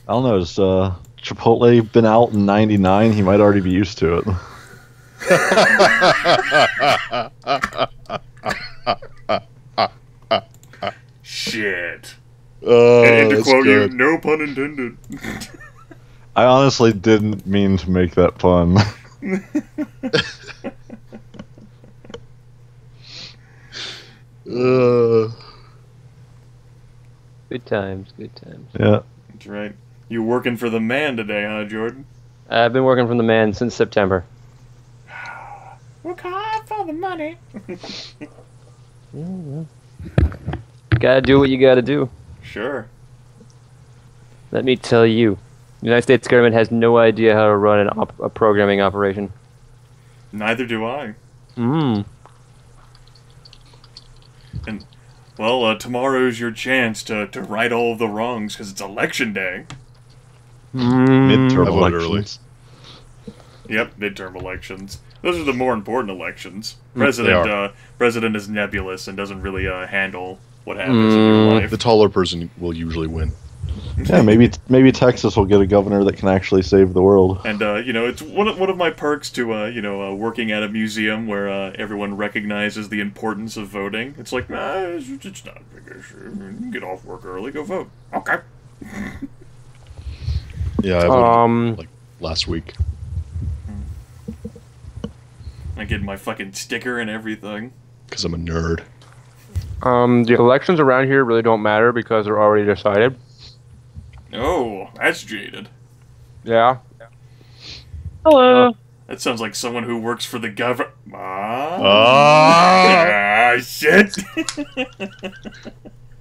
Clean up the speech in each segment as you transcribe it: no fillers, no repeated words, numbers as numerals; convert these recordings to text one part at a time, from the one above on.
I don't know. Has Chipotle been out in '99? He might already be used to it. Shit. Oh, And to that's quote good. you, no pun intended. I honestly didn't mean to make that pun. Good times, good times. Yeah. That's right. You working for the man today, huh, Jordan? I've been working from the man since September. Work hard for the money. Gotta do what you gotta do. Sure. Let me tell you, the United States government has no idea how to run a programming operation. Neither do I. Hmm. And, well, tomorrow's your chance to right all of the wrongs, because it's election day. Midterm I voted elections. Yep, midterm elections. Those are the more important elections. They President is nebulous and doesn't really handle what happens in your life. The taller person will usually win. Yeah, maybe Texas will get a governor that can actually save the world. And it's one of my perks to working at a museum where everyone recognizes the importance of voting. It's like, it's not a big issue. You can get off work early, go vote. Okay. Yeah, I voted like last week. I get my fucking sticker and everything. Because I'm a nerd. The elections around here really don't matter because they're already decided. Oh, that's jaded. Yeah. Hello. That sounds like someone who works for the government. Shit.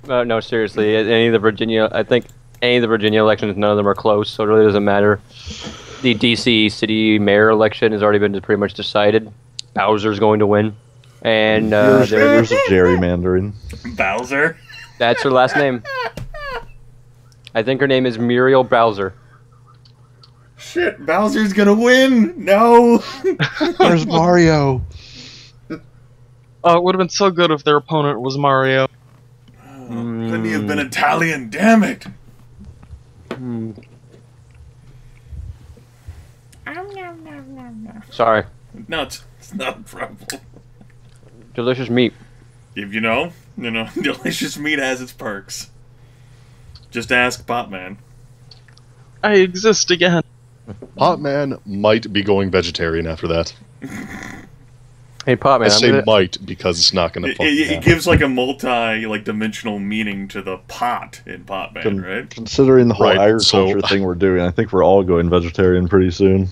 No, seriously. I think any of the Virginia elections, none of them are close, so it really doesn't matter. The D.C. city mayor election has already been pretty much decided. Bowser's going to win. And there's a gerrymandering. Bowser? That's her last name. I think her name is Muriel Bowser. Shit, Bowser's gonna win! No! Where's Mario? Oh, it would have been so good if their opponent was Mario. Oh, couldn't he have been Italian? Damn it! Sorry. No, it's not a problem. Delicious meat. If delicious meat has its perks. Just ask Potman. I exist again. Potman might be going vegetarian after that. Hey, Potman. I say might because it's not going to. It gives like a dimensional meaning to the pot in Potman, right? Considering the whole agriculture thing we're doing, I think we're all going vegetarian pretty soon.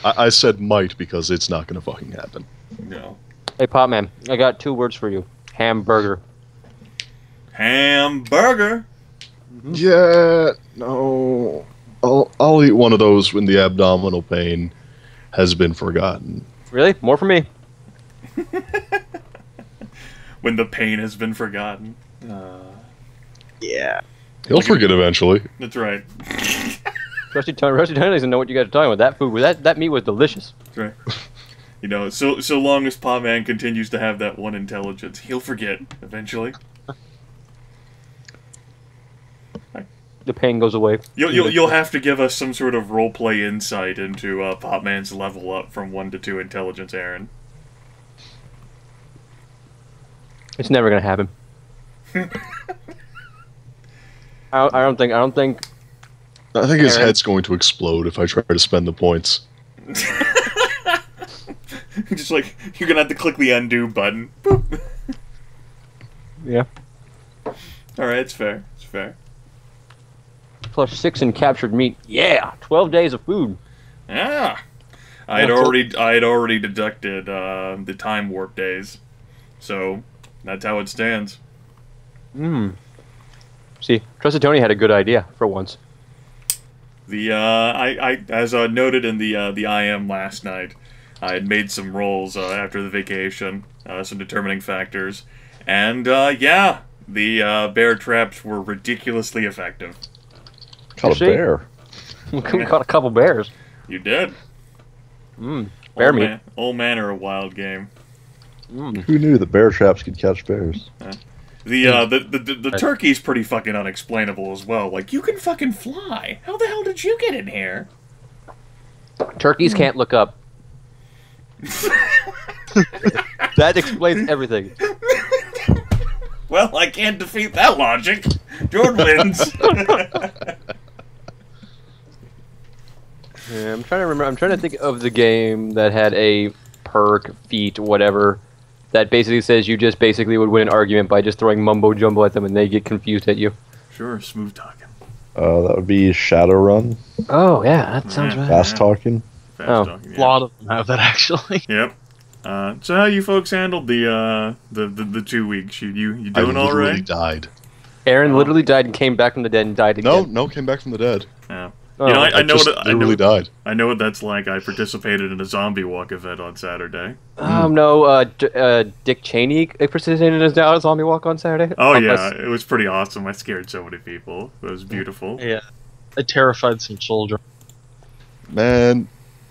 I said might because it's not going to fucking happen. No. Hey, Potman. I got 2 words for you. Hamburger. Hamburger. Yeah, no. I'll eat one of those when the abdominal pain has been forgotten. Really? More for me. When the pain has been forgotten. Yeah. He'll forget eventually. That's right. Rusty Tony doesn't know what you guys are talking about. That food, that meat was delicious. That's right. So long as Potman continues to have that one intelligence, he'll forget eventually. The pain goes away. You'll have to give us some sort of roleplay insight into Potman's level up from 1 to 2 intelligence, Aaron. It's never gonna happen. I don't think. I think his head's going to explode if I try to spend the points. Just like you're gonna have to click the undo button. Boop. Yeah. All right, it's fair. It's fair. Plus 6 in captured meat. Yeah, 12 days of food. Yeah. I had already deducted the time warp days, so that's how it stands. See, Trusted Tony had a good idea for once. The as noted in the IM last night, I had made some rolls after the vacation, some determining factors, and yeah, the bear traps were ridiculously effective. Caught a bear. We caught a couple bears. You did. Bear meat. All manner of wild game. Who knew that bear traps could catch bears? The turkey's pretty fucking unexplainable as well. Like, you can fucking fly. How the hell did you get in here? Turkeys can't look up. That explains everything. Well, I can't defeat that logic. Jordan wins. Yeah, I'm trying to remember. I'm trying to think of the game that had a perk, feat, whatever, that basically says you just basically would win an argument by just throwing mumbo jumbo at them and they get confused at you. Sure, smooth talking. That would be Shadowrun. Oh yeah, that sounds right. Fast talking. Fast talking. A lot of them have that actually. Yep. So how you folks handled the 2 weeks? You doing all literally right? died. Aaron literally died and came back from the dead and died again. No, came back from the dead. Yeah. Oh, You know, I know just what literally died. I know what that's like. I participated in a zombie walk event on Saturday. No, Dick Cheney participated in his zombie walk on Saturday. Oh yeah, it was pretty awesome. I scared so many people. It was beautiful. Yeah. I terrified some children. Man,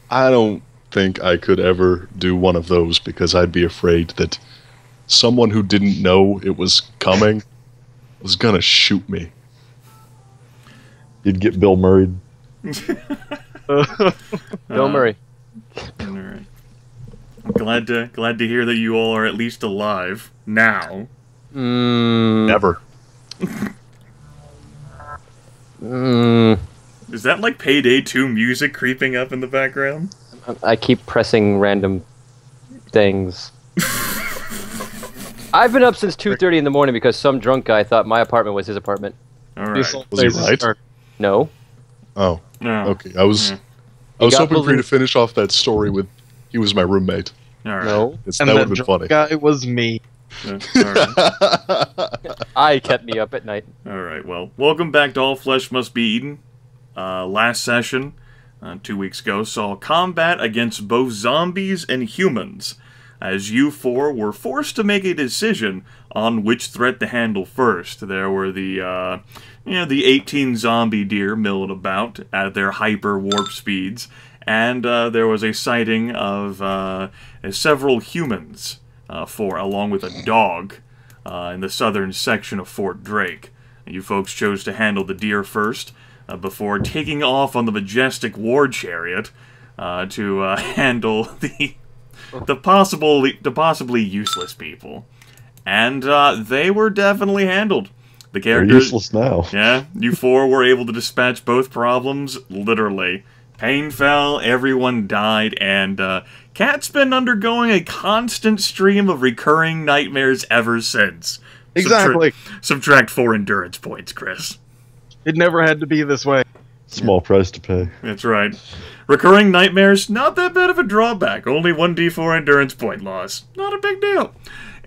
I don't think I could ever do one of those because I'd be afraid that someone who didn't know it was coming was gonna shoot me. You'd get Bill Murray. Bill Murray. All right. Glad to hear that you all are at least alive now. Never. Is that like Payday 2 music creeping up in the background? I keep pressing random things. I've been up since 2:30 in the morning because some drunk guy thought my apartment was his apartment. All right. Was he right? No. Oh, No. okay. I was got hoping for you to balloon- finish off that story with he was my roommate. All right. No. That And would that have been drunk funny. guy was me. All right. I kept me up at night. All right. Well, welcome back to All Flesh Must Be Eaten. Last session, 2 weeks ago, saw combat against both zombies and humans, as you four were forced to make a decision on which threat to handle first. There were the 18 zombie deer milling about at their hyper warp speeds, and there was a sighting of several humans, along with a dog, in the southern section of Fort Drake. You folks chose to handle the deer first, before taking off on the majestic war chariot to handle the possibly useless people. And they were definitely handled. The They're characters, useless now. yeah, you four were able to dispatch both problems, literally. Pain fell, everyone died, and Cat's been undergoing a constant stream of recurring nightmares ever since. Exactly. Subtract 4 endurance points, Chris. It never had to be this way. Small price to pay. That's right. Recurring nightmares, not that bad of a drawback. Only 1d4 endurance point loss. Not a big deal.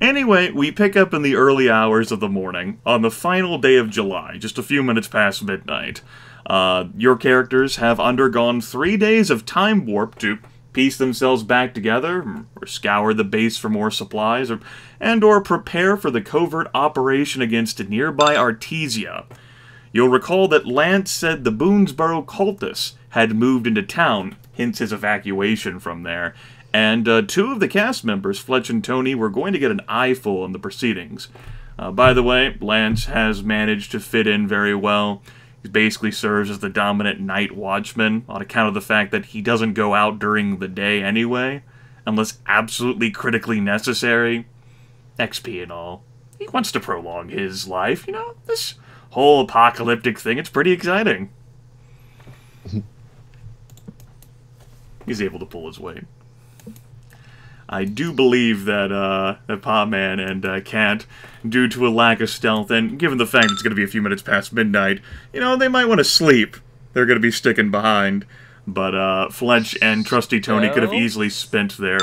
Anyway, we pick up in the early hours of the morning, on the final day of July, just a few minutes past midnight. Your characters have undergone 3 days of time warp to piece themselves back together, or scour the base for more supplies, or prepare for the covert operation against nearby Artesia. You'll recall that Lance said the Boonesboro cultists had moved into town, hence his evacuation from there, and 2 of the cast members, Fletch and Tony, were going to get an eyeful in the proceedings. By the way, Lance has managed to fit in very well. He basically serves as the dominant night watchman on account of the fact that he doesn't go out during the day anyway, unless absolutely critically necessary. XP and all. He wants to prolong his life, you know, this whole apocalyptic thing, it's pretty exciting. He's able to pull his weight. I do believe that Podman and Cat, due to a lack of stealth, and given the fact it's going to be a few minutes past midnight, you know, they might want to sleep. They're going to be sticking behind. But Fletch and Trusty Tony could have easily spent their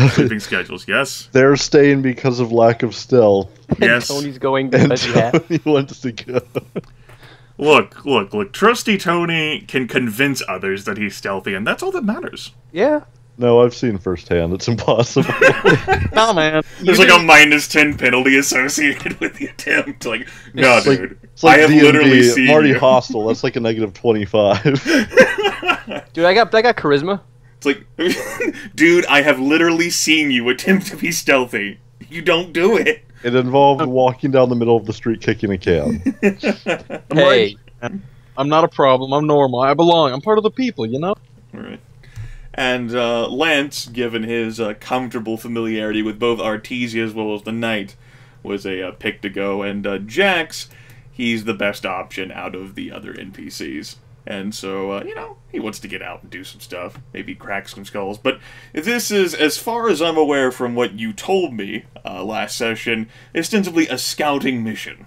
sleeping schedules, yes? They're staying because of lack of stealth. Yes. Tony's going And because he has. Tony wants to go. Look. Trusty Tony can convince others that he's stealthy, and that's all that matters. Yeah. No, I've seen firsthand. It's impossible. No, man. There's like a -10 penalty associated with the attempt. Like, no, It's like- dude. It's like I have D&D, literally seen Marty you. Hostel. That's like a -25. Dude, I got charisma. It's like, dude, I have literally seen you attempt to be stealthy. You don't do it. It involved walking down the middle of the street kicking a can. I'm Hey. right. I'm not a problem. I'm normal. I belong. I'm part of the people, you know? All right. And Lance, given his comfortable familiarity with both Artesia as well as the Knight, was a pick to go. And Jax, he's the best option out of the other NPCs. And so, he wants to get out and do some stuff. Maybe crack some skulls. But this is, as far as I'm aware from what you told me last session, ostensibly a scouting mission.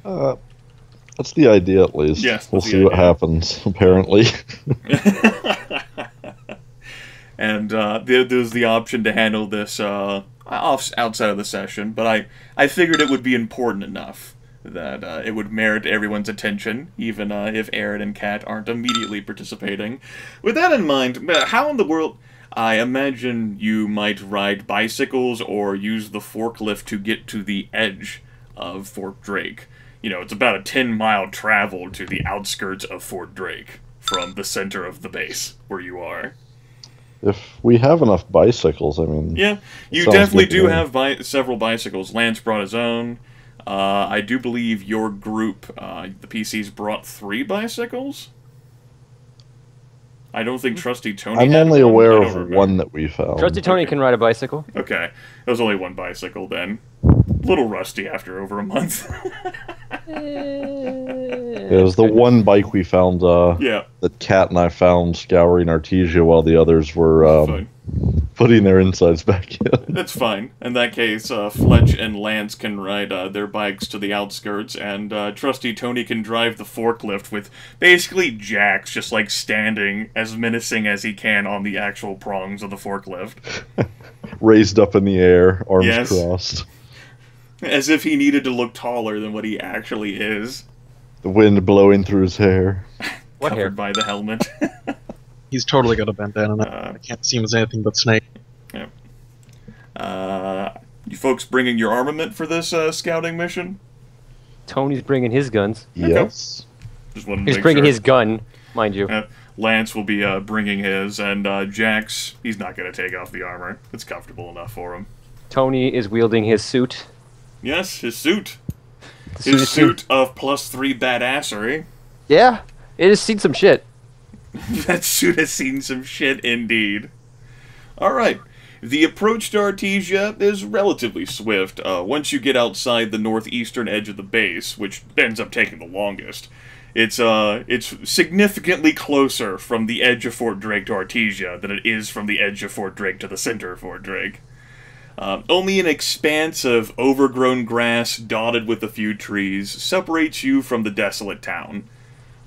That's the idea, at least. Yes, we'll that's see the what idea. happens, apparently. And there's the option to handle this outside of the session, but I figured it would be important enough that it would merit everyone's attention, even if Aaron and Kat aren't immediately participating. With that in mind, how in the world... I imagine you might ride bicycles or use the forklift to get to the edge of Fort Drake. It's about a 10-mile travel to the outskirts of Fort Drake from the center of the base where you are. If we have enough bicycles, I mean... Yeah, you sounds definitely good to do me. have several bicycles. Lance brought his own. I do believe your group, the PCs, brought 3 bicycles. I don't think Trusty Tony I'm had only one. aware I don't of remember. one that we found. Trusty Tony can ride a bicycle. Okay, there was only one bicycle then. A little rusty after over a month. It was the one bike we found Yeah, that Kat and I found scouring Artesia while the others were fine. putting their insides back in. That's fine. In that case, Fletch and Lance can ride their bikes to the outskirts, and Trusty Tony can drive the forklift with basically Jax just like standing as menacing as he can on the actual prongs of the forklift. Raised up in the air, arms Yes. crossed. As if he needed to look taller than what he actually is. The wind blowing through his hair. What covered hair? by the helmet. He's totally got a bandana now. I can't see him as anything but Snake. You folks bringing your armament for this scouting mission? Tony's bringing his guns. Yes. Just wanted to He's make bringing sure. his gun, mind you. Lance will be bringing his, and Jax, he's not going to take off the armor. It's comfortable enough for him. Tony is wielding his suit. Yes, his suit. The His suit of +3 badassery. Yeah, it has seen some shit. That suit has seen some shit indeed. Alright. The approach to Artesia is relatively swift once you get outside the northeastern edge of the base, which ends up taking the longest. It's significantly closer from the edge of Fort Drake to Artesia than it is from the edge of Fort Drake to the center of Fort Drake. Only an expanse of overgrown grass dotted with a few trees separates you from the desolate town.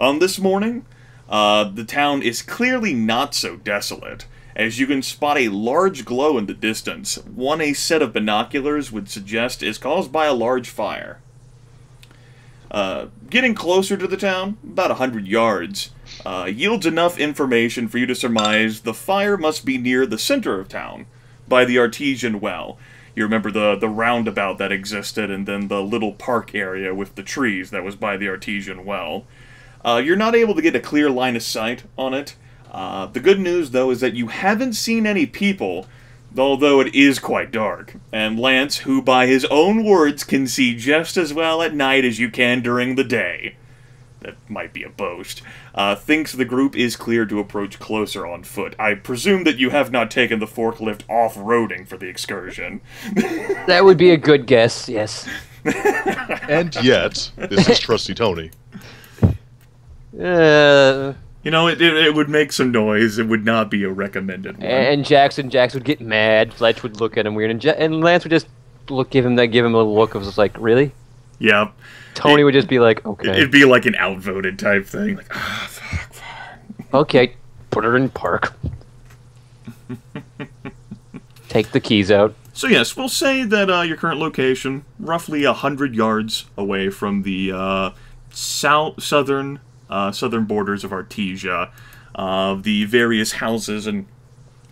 On this morning, the town is clearly not so desolate, as you can spot a large glow in the distance, one a set of binoculars would suggest is caused by a large fire. Getting closer to the town, about 100 yards, yields enough information for you to surmise the fire must be near the center of town, by the Artesian Well. You remember the roundabout that existed, and then the little park area with the trees that was by the Artesian Well. You're not able to get a clear line of sight on it. The good news, though, is that you haven't seen any people, although it is quite dark. And Lance, who by his own words can see just as well at night as you can during the day, that might be a boast, thinks the group is clear to approach closer on foot. I presume that you have not taken the forklift off-roading for the excursion. That would be a good guess, yes. And yet, this is Trusty Tony. You know, it would make some noise. It would not be a recommended one. And Jax would get mad. Fletch would look at him weird, and Lance would just give him a look of just like, really? Yep. Tony would just be like, okay, It'd be like an outvoted type thing. Like, fuck. okay, put her in park. Take the keys out. So yes, we'll say that your current location, roughly 100 yards away from the southern borders of Artesia, the various houses and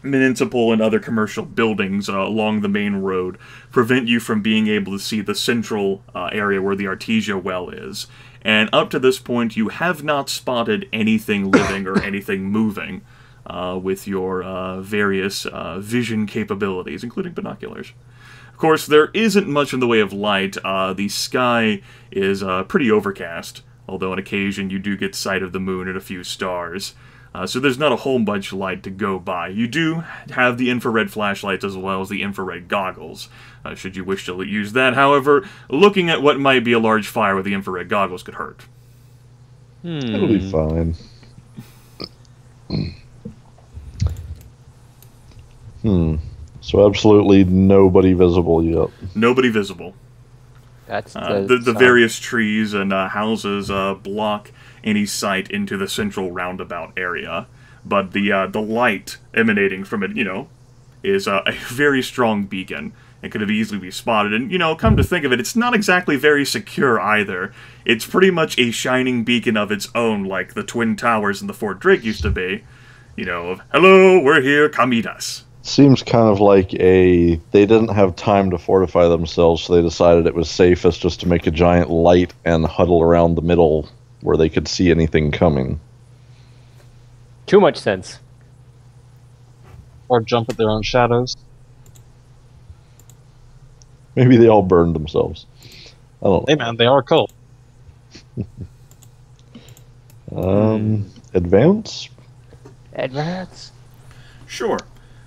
municipal and other commercial buildings along the main road prevent you from being able to see the central area where the Artesia Well is. And up to this point, you have not spotted anything living or anything moving with your various vision capabilities, including binoculars. Of course, there isn't much in the way of light. The sky is pretty overcast, although on occasion you do get sight of the moon and a few stars. So there's not a whole bunch of light to go by. You do have the infrared flashlights as well as the infrared goggles, should you wish to use that. However, looking at what might be a large fire with the infrared goggles could hurt. It'll be fine. So absolutely nobody visible yet. Nobody visible. That's the various trees and houses block any sight into the central roundabout area, but the light emanating from it, is a very strong beacon and could have easily be spotted. And come to think of it, it's not exactly very secure either. It's pretty much a shining beacon of its own, like the Twin Towers in the Fort Drake used to be. Of hello, we're here, come meet us. Seems kind of like they didn't have time to fortify themselves, so they decided it was safest just to make a giant light and huddle around the middle where they could see anything coming. Too much sense. Or jump at their own shadows. Maybe they all burned themselves. I don't Hey man, they are cool. know. Advance? Advance. Sure.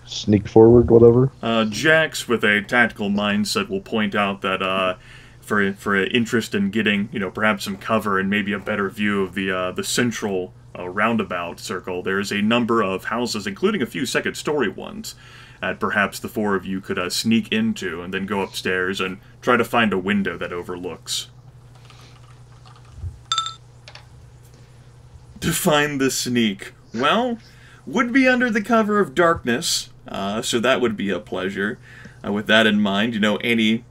Sneak forward, whatever. Jax, with a tactical mindset, will point out that for an interest in getting, perhaps some cover and maybe a better view of the central roundabout circle, there's a number of houses, including a few second-story ones, that perhaps the four of you could sneak into and then go upstairs and try to find a window that overlooks. To find the sneak, well, would be under the cover of darkness, so that would be a pleasure. With that in mind, any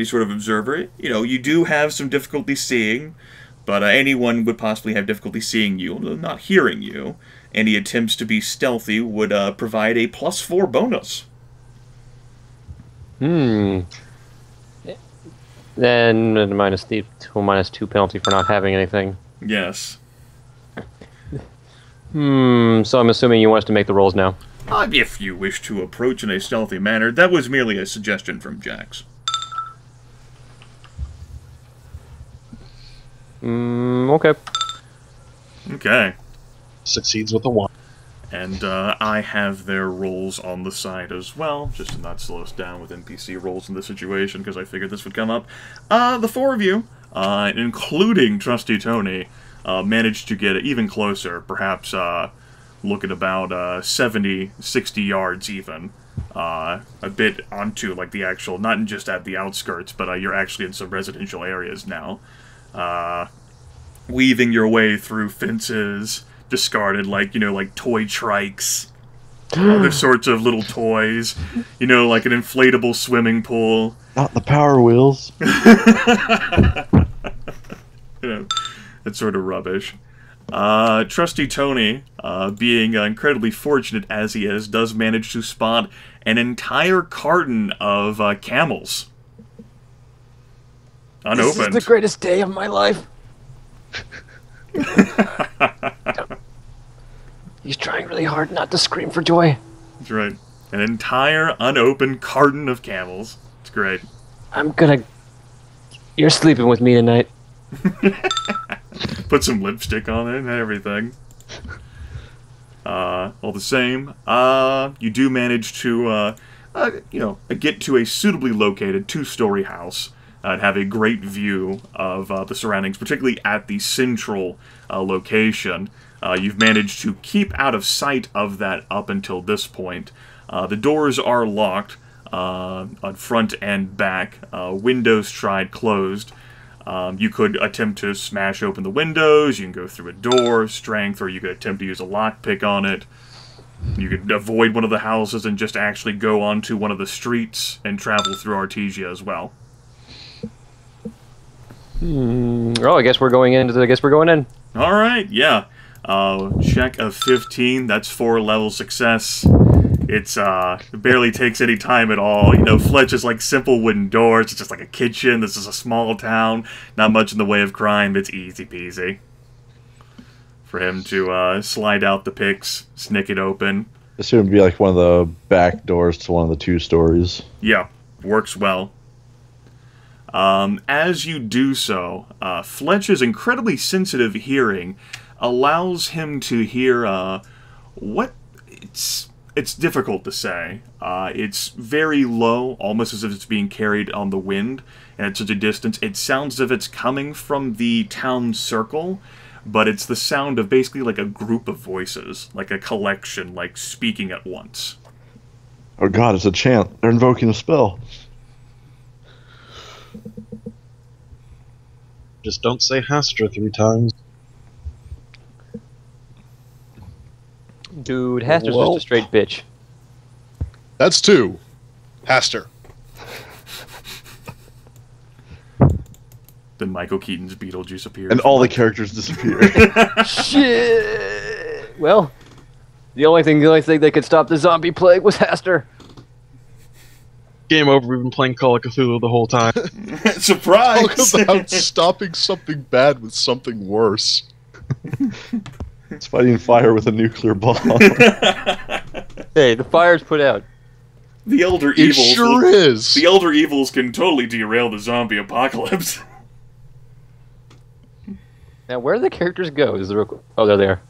sort of observer, you do have some difficulty seeing, but anyone would possibly have difficulty seeing you, not hearing you. Any attempts to be stealthy would provide a +4 bonus. Then -2 penalty for not having anything. Yes. So I'm assuming you want us to make the rolls now. If you wish to approach in a stealthy manner, that was merely a suggestion from Jax. Okay. Okay. Succeeds with a 1. And I have their rolls on the side as well, just to not slow us down with NPC rolls in this situation, because I figured this would come up. The four of you, including Trusty Tony, managed to get even closer, perhaps look at about 70, 60 yards even. A bit onto, like, the actual, not just at the outskirts, but you're actually in some residential areas now. Weaving your way through fences, discarded, like toy trikes, other sorts of little toys, like an inflatable swimming pool. Not the Power Wheels. That sort of rubbish. Trusty Tony, being incredibly fortunate as he is, does manage to spot an entire carton of camels. Unopened. This is the greatest day of my life. He's trying really hard not to scream for joy. That's right. An entire unopened carton of camels. It's great. You're sleeping with me tonight. Put some lipstick on it and everything. All the same, you do manage to, get to a suitably located 2-story house and have a great view of the surroundings, particularly at the central location. You've managed to keep out of sight of that up until this point. The doors are locked on front and back. Windows tried closed. You could attempt to smash open the windows, you can go through a door, strength, or you could attempt to use a lockpick on it. You could avoid one of the houses and just actually go onto one of the streets and travel through Artesia as well. Oh, I guess we're going in. Alright, yeah. Check of 15, that's 4 level success. It barely takes any time at all. Fletch is like simple wooden doors. It's just like a kitchen. This is a small town. Not much in the way of crime. It's easy peasy. For him to slide out the picks, snick it open. Assume it'd be like one of the back doors to one of the 2 stories. Yeah. works well. As you do so, Fletch's incredibly sensitive hearing allows him to hear what it's difficult to say. It's very low, almost as if it's being carried on the wind, and at such a distance. It sounds as if it's coming from the town circle, but it's the sound of basically like a group of voices, like a collection, like speaking at once. Oh god, it's a chant. They're invoking a spell. Just don't say Hastra 3 times. Dude, Haster's just a straight bitch. That's 2. Haster. Then Michael Keaton's Beetlejuice appears. And all the characters disappear. Shit. Well, the only thing that could stop the zombie plague was Haster. Game over, we've been playing Call of Cthulhu the whole time. Surprise! Talk about stopping something bad with something worse. It's fighting fire with a nuclear bomb. Hey, the fire's put out. The Elder It Evils. sure is. The Elder Evils can totally derail the zombie apocalypse. Now, where do the characters go? Oh, there they are.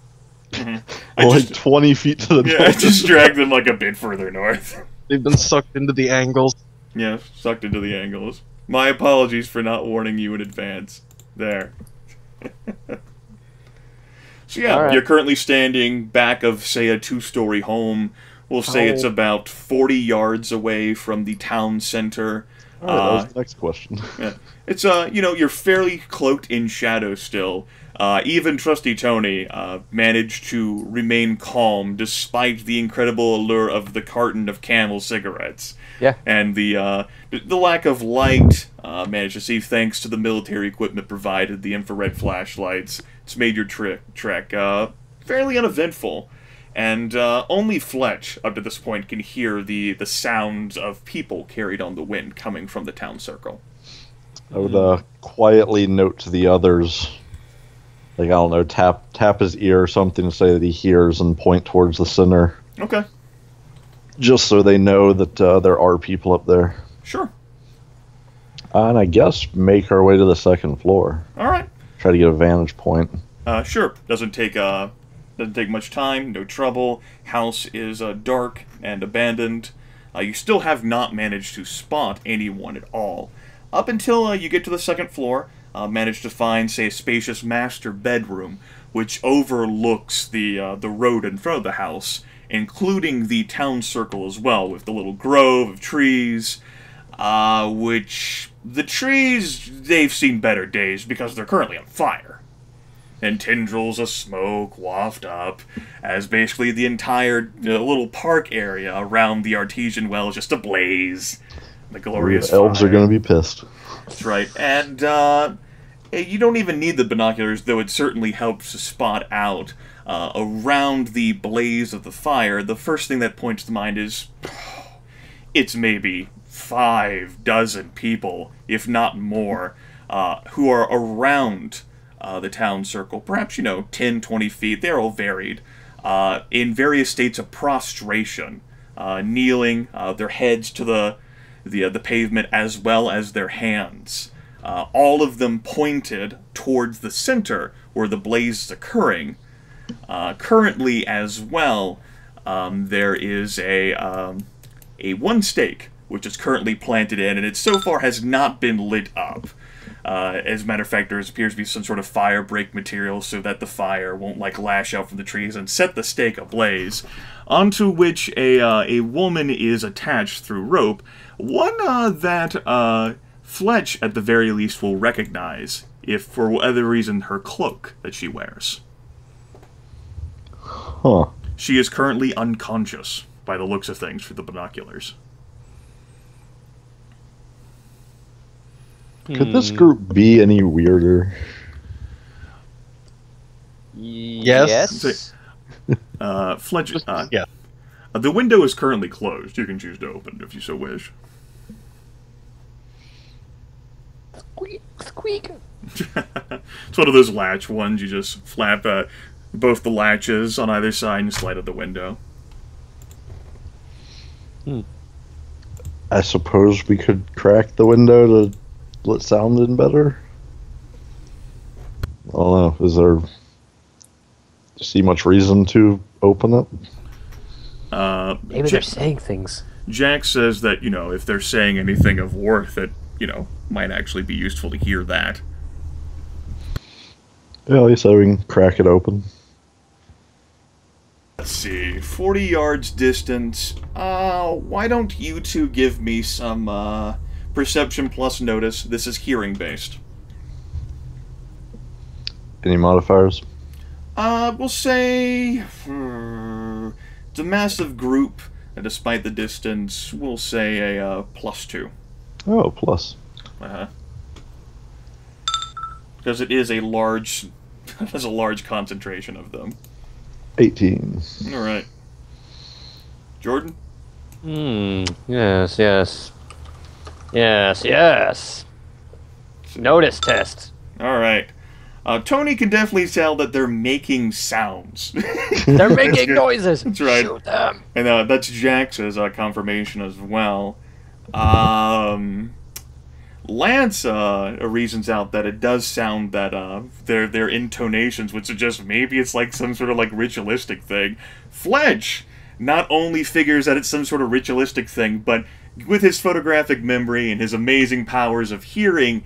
Like 20 feet to the north. I just dragged them like a bit further north. They've been sucked into the angles. Yeah, sucked into the angles. My apologies for not warning you in advance. There. So yeah, Alright. You're currently standing back of, say, a 2-story home. We'll say it's about 40 yards away from the town center. Alright, that was the next question. Yeah. It's, you're fairly cloaked in shadow still. Even Trusty Tony managed to remain calm despite the incredible allure of the carton of Camel cigarettes. Yeah. And the lack of light managed to see, thanks to the military equipment provided, the infrared flashlights. It's made your trek fairly uneventful. And only Fletch, up to this point, can hear the sounds of people carried on the wind coming from the town circle. I would quietly note to the others, like, I don't know, tap his ear or something to say that he hears and point towards the center. Okay. Just so they know that there are people up there. Sure. And I guess make our way to the second floor. All right. Try to get a vantage point. Sure. Doesn't take much time. No trouble. House is dark and abandoned. You still have not managed to spot anyone at all. Up until you get to the second floor, managed to find, say, a spacious master bedroom, which overlooks the road in front of the house, including the town circle as well, with the little grove of trees, which the trees, they've seen better days because they're currently on fire. And tendrils of smoke waft up, as basically the entire little park area around the artesian well is just ablaze. The glorious elves fire. are going to be pissed. That's right. And you don't even need the binoculars, though it certainly helps to spot out around the blaze of the fire. The first thing that points to mind is it's maybe 5 dozen people, if not more, who are around the town circle. Perhaps, 10, 20 feet. They're all varied. In various states of prostration, kneeling, their heads to the pavement as well as their hands. All of them pointed towards the center where the blaze is occurring. Currently as well, there is a one stake which is currently planted in, and it so far has not been lit up. As a matter of fact, there appears to be some sort of fire break material so that the fire won't lash out from the trees and set the stake ablaze, onto which a woman is attached through rope. One that Fletch, at the very least, will recognize, if for whatever reason, her cloak that she wears. Huh. She is currently unconscious, by the looks of things, through the binoculars. Could this group be any weirder? Yes. Fletch, Yeah. the window is currently closed. You can choose to open it if you so wish. Squeak, squeak. It's one of those latch ones. You just flap both the latches on either side and slide out the window. I suppose we could crack the window to let sound in better. I don't know. Is there... Do you see much reason to open it? Maybe they're saying things. Jack says that, if they're saying anything of worth, it, might actually be useful to hear that. Yeah, he said we can crack it open. Let's see, 40 yards distance. Why don't you two give me some perception plus notice? This is hearing based. Any modifiers? We'll say it's a massive group, and despite the distance, we'll say a +2. Oh, plus. Because it is a large, there's a large concentration of them. 18. All right, Jordan. Yes. Notice test. All right. Tony can definitely tell that they're making sounds. They're making noises. That's right. Shoot them. And that's Jack's confirmation as well. Lance reasons out that it does sound that their intonations would suggest maybe it's like some sort of like ritualistic thing. Fletch not only figures that it's some sort of ritualistic thing, but with his photographic memory and his amazing powers of hearing,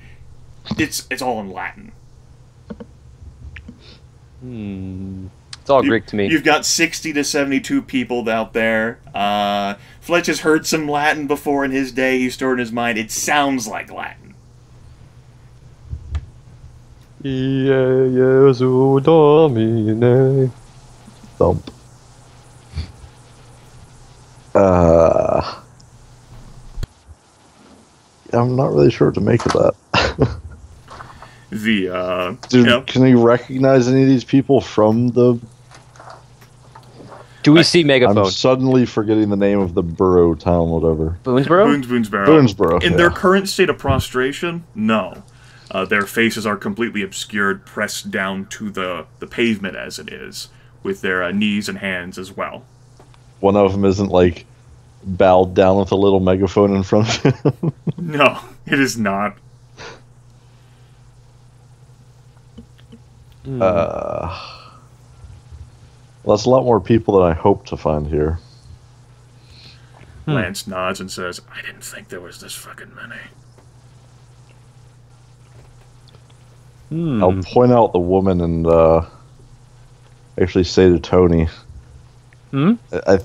it's all in Latin. It's all Greek to me. You've got 60 to 72 people out there. Fletch has heard some Latin before in his day. He's stored in his mind. It sounds like Latin. Thump. I'm not really sure what to make of that. Dude, can you recognize any of these people from the... Do we see Megaphone? I'm suddenly forgetting the name of the borough town, whatever. Boonesboro? Boonesboro. In yeah. their current state of prostration, no. Their faces are completely obscured, pressed down to the pavement as it is, with their knees and hands as well. One of them isn't, like, bowed down with a little megaphone in front of him? No, it is not. Well, that's a lot more people than I hoped to find here. Lance nods and says, I didn't think there was this fucking many. I'll point out the woman and actually say to Tony, I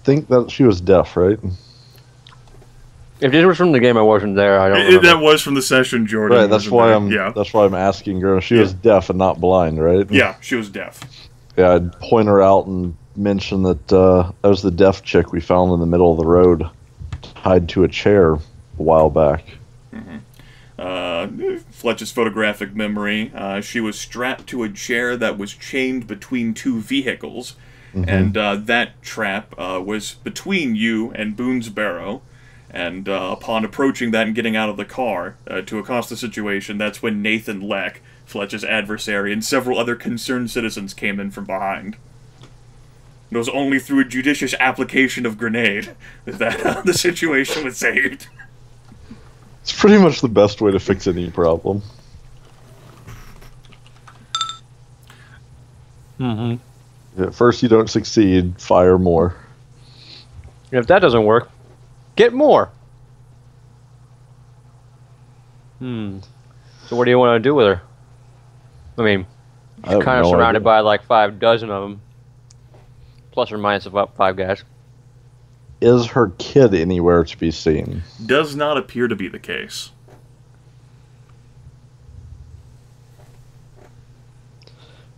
think that she was deaf, right? If this was from the game, I wasn't there. I don't remember. That was from the session, Jordan. Right, that's why there. that's why I'm asking her. She was deaf and not blind, right? Yeah, she was deaf. Yeah, I'd point her out and mention that that was the deaf chick we found in the middle of the road, tied to a chair a while back. Fletch's photographic memory, she was strapped to a chair that was chained between two vehicles, and that trap was between you and Boone's Barrow. And upon approaching that and getting out of the car to accost the situation, that's when Nathan Leck, Fletch's adversary, and several other concerned citizens came in from behind. It was only through a judicious application of grenade that the situation was saved. It's pretty much the best way to fix any problem. At first you don't succeed, fire more. If that doesn't work, get more. So what do you want to do with her? I mean, she's kind of surrounded by like 5 dozen of them. Plus or minus about 5 guys. Is her kid anywhere to be seen? Does not appear to be the case.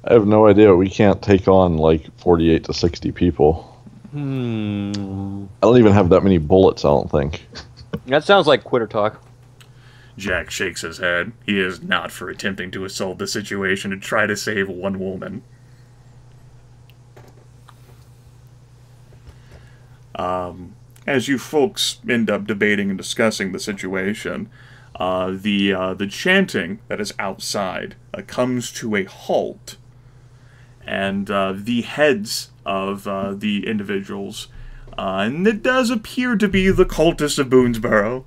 I have no idea. We can't take on like 48 to 60 people. I don't even have that many bullets, I don't think. That sounds like quitter talk. Jack shakes his head. He is not for attempting to assault the situation to try to save one woman. As you folks end up debating and discussing the situation, the chanting that is outside comes to a halt, and the heads of the individuals And it does appear to be the cultist of Boonesboro.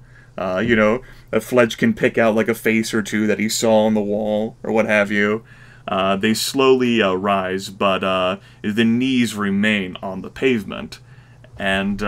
Fletch can pick out like a face or two that he saw on the wall, or what have you. They slowly rise, but the knees remain on the pavement. And